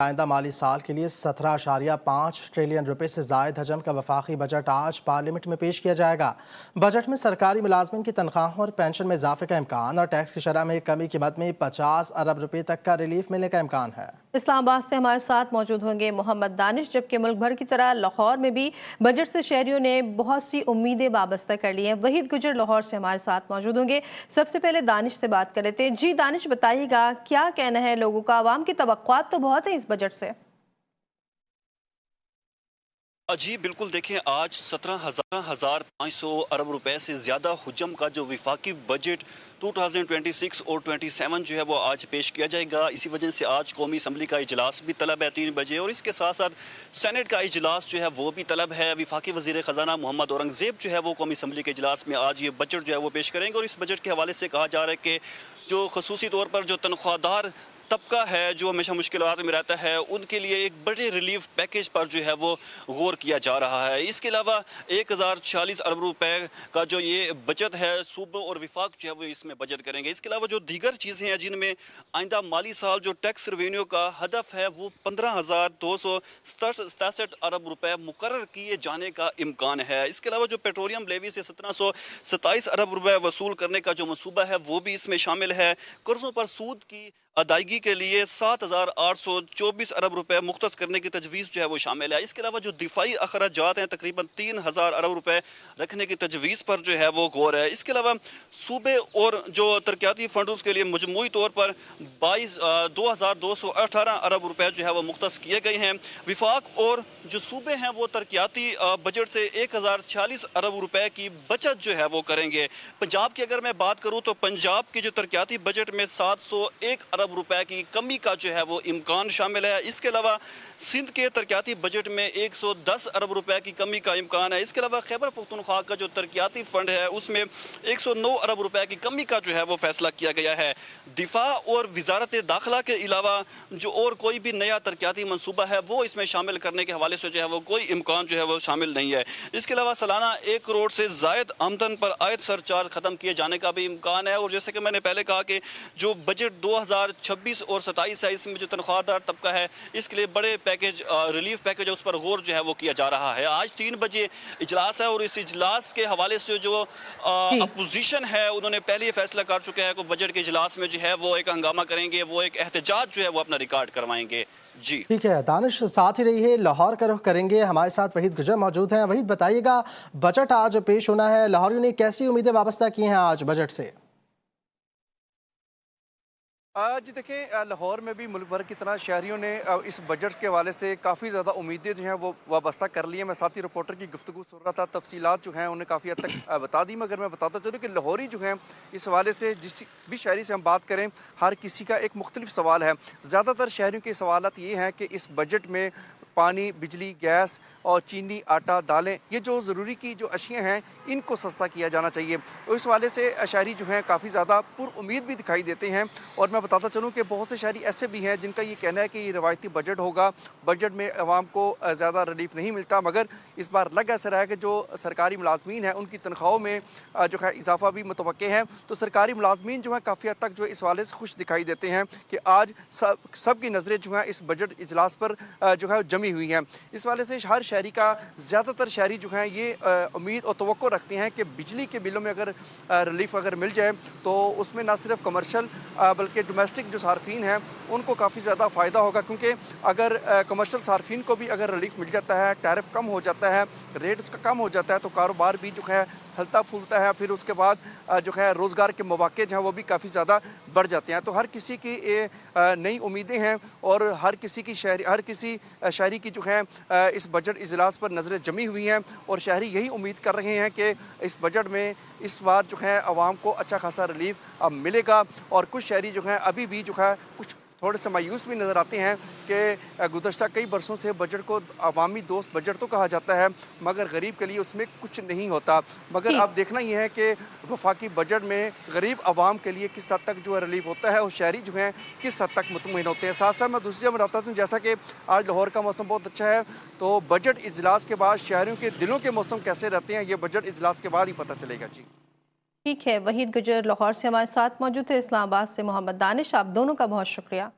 आइंदा माली साल के लिए 17.5 ट्रिलियन रुपए से जायद हजम का वफाकी बजट आज पार्लियामेंट में पेश किया जाएगा। बजट में सरकारी मुलाजमिन की तनख्वाहों और पेंशन में इजाफे का इम्कान और टैक्स की शरह में कमी की मद में 50 अरब रुपए तक का रिलीफ मिलने का इम्कान है। इस्लामाबाद से हमारे साथ मौजूद होंगे मोहम्मद दानिश। जबकि मुल्क भर की तरह लाहौर में भी बजट से शहरियों ने बहुत सी उम्मीदें वाबस्ता कर ली हैं। वहीद गुजर लाहौर से हमारे साथ मौजूद होंगे। सबसे पहले दानिश से बात कर लेते हैं। जी दानिश, बताइएगा क्या कहना है लोगों का? आवाम की तवक्कुआत तो बहुत है इस बजट से। जी बिल्कुल, देखें आज 17,500 अरब रुपए से ज़्यादा हुजम का जो विफाकी बजट 2026 और 27 जो है वो आज पेश किया जाएगा। इसी वजह से आज कौमी असम्बली का इजलास भी तलब है 3 बजे, और इसके साथ साथ सेनेट का इजलास जो है वो भी तलब है। विफाकी वज़ीर ख़जाना मोहम्मद औरंगज़ेब जो है वो कौमी असम्बली के इजलास में आज ये बजट जो है वो पेश करेंगे। और इस बजट के हवाले से कहा जा रहा है कि जो खसूसी तौर पर जो तनख्वाहदार तबका है जो हमेशा मुश्किलात में रहता है, उनके लिए एक बड़े रिलीफ पैकेज पर जो है वो गौर किया जा रहा है। इसके अलावा 1040 अरब रुपए का जो ये बचत है सूबों और विफाक जो है वो इसमें बचत करेंगे। इसके अलावा जो दीगर चीज़ें हैं जिनमें आइंदा माली साल जो टैक्स रेवेन्यू का हदफ है वो 15,267 अरब रुपए मुकर्रर किए जाने का इम्कान है। इसके अलावा जो पेट्रोलियम लेवी से 1727 अरब रुपए वसूल करने का जो मनसूबा है वो भी इसमें शामिल है। कर्जों पर सूद की अदायगी के लिए 7,824 अरब रुपए मुख्तस करने की तजवीज़ जो है वो शामिल है। इसके अलावा जो दिफाई अखराजात हैं तकरीबन 3,000 अरब रुपए रखने की तजवीज़ पर जो है वो गौर है। इसके अलावा सूबे और जो तरक्याती फंडों के लिए मजमूई तौर पर 2,218 अरब रुपए जो है वो मुख्तस किए गए हैं। विफाक और जो सूबे हैं वो तरक्याती बजट से 1,040 अरब रुपए की बचत जो है वो करेंगे। पंजाब की अगर मैं बात करूँ तो पंजाब की जो तरक्याती बजट में 701 अरब रुपए की कमी का जो है वो इम्कान शामिल है। इसके अलावा सिंध के तरक्याती बजट में 110 अरब रुपए की कमी का इम्कान है। इसके अलावा खैबर पख्तूनख्वा का जो तरक्याती फंड है उसमें 109 अरब रुपए की कमी का जो है वो फैसला किया गया है। दिफा और वजारत दाखिला के अलावा जो और कोई भी नया तरक्याती मनसूबा है वो इसमें शामिल करने के हवाले से जो है वो कोई इम्कान जो है वो शामिल नहीं है। इसके अलावा सालाना 1 करोड़ से जायद आमदन पर आयत सरचार्ज ख़त्म किए जाने का भी इम्कान है। और जैसे कि मैंने पहले कहा कि जो बजट 2026 और 27 है इसमें जो तनख्वाहदार तबका है इसके लिए बड़े पैकेज रिलीफ पैकेज है उस पर गौर जो है वो किया जा रहा है। आज 3 बजे इजलास है और इस इजलास के हवाले से जो अपोजिशन है उन्होंने पहले ही फैसला कर चुका है कि बजट के इजलास में जो है वो एक हंगामा करेंगे, वो एक एहतजाज जो है वो अपना रिकॉर्ड करवाएंगे। जी ठीक है दानिश, साथ ही रहिए, लाहौर का रुख करेंगे। हमारे साथ वहीद गुजर मौजूद हैं। वहीद, बताइएगा बजट आज पेश होना है, लाहौरियों ने कैसी उम्मीदें वाबस्ता की हैं आज बजट से? जी देखें, लाहौर में भी मुल्क भर की तरह शहरियों ने इस बजट के हवाले से काफ़ी ज़्यादा उम्मीदें जो हैं वो वाबस्ता कर ली हैं। मैं साथी रिपोर्टर की गुफ्तगू सुन रहा था, तफसीलात जो हैं उन्हें काफ़ी हद तक बता दी, मगर मैं बताता चलूँ कि लाहौरी जो हैं इस हवाले से जिस भी शहरी से हम बात करें हर किसी का एक मुख्तलिफ सवाल है। ज़्यादातर शहरियों के सवालात ये हैं कि इस बजट में पानी, बिजली, गैस और चीनी, आटा, दालें, ये जो ज़रूरी की जो अशियाँ हैं इनको सस्ता किया जाना चाहिए। और इस वाले से शहरी जो हैं काफ़ी ज़्यादा पुरुम्मीद भी दिखाई देते हैं। और मैं बताता चलूँ कि बहुत से शहरी ऐसे भी हैं जिनका ये कहना है कि ये रवायती बजट होगा, बजट में आवाम को ज़्यादा रिलीफ नहीं मिलता। मगर इस बार लग ऐसा रहा है कि जो सरकारी मुलाजमीन हैं उनकी तनख्वाहों में जो है इजाफा भी मुतवक्के है। तो सरकारी मुलाजमीन जो है काफ़ी हद तक जो इस वाले से खुश दिखाई देते हैं कि आज सब की नज़रें जो हैं इस बजट इजलास पर जो है जमी हुई हैं। इस वाले से हर शहरी का, ज़्यादातर शहरी जो हैं ये उम्मीद और तवक्को रखते हैं कि बिजली के बिलों में अगर रिलीफ अगर मिल जाए तो उसमें ना सिर्फ कमर्शल बल्कि डोमेस्टिक जो सार्फिन हैं उनको काफ़ी ज़्यादा फ़ायदा होगा। क्योंकि अगर कमर्शल सार्फिन को भी अगर रिलीफ मिल जाता है, टैरिफ कम हो जाता है, रेट उसका कम हो जाता है, तो कारोबार भी जो है फलता फूलता है। फिर उसके बाद जो है रोज़गार के मौके जो हैं वो भी काफ़ी ज़्यादा बढ़ जाते हैं। तो हर किसी की नई उम्मीदें हैं और हर किसी शहरी की जो है इस बजट इजलास पर नज़रें जमी हुई हैं। और शहरी यही उम्मीद कर रहे हैं कि इस बजट में इस बार जो है आवाम को अच्छा खासा रिलीफ मिलेगा। और कुछ शहरी जो हैं अभी भी जो है कुछ थोड़े से मायूस भी नज़र आते हैं कि गुज़श्ता कई बरसों से बजट को अवामी दोस्त बजट तो कहा जाता है मगर गरीब के लिए उसमें कुछ नहीं होता। मगर अब देखना ये है कि वफाकी बजट में गरीब आवाम के लिए किस हद तक जो है रिलीफ होता है और शहरी जो हैं किस हद तक मुतमईन होते हैं। साथ साथ मैं दूसरी जगह बताता हूँ, जैसा कि आज लाहौर का मौसम बहुत अच्छा है, तो बजट इजलास के बाद शहरियों के दिलों के मौसम कैसे रहते हैं ये बजट इजलास के बाद ही पता चलेगा। जी ठीक है, वहीद गुजर लाहौर से हमारे साथ मौजूद है। इस्लामाबाद से मोहम्मद दानिश, आप दोनों का बहुत शुक्रिया।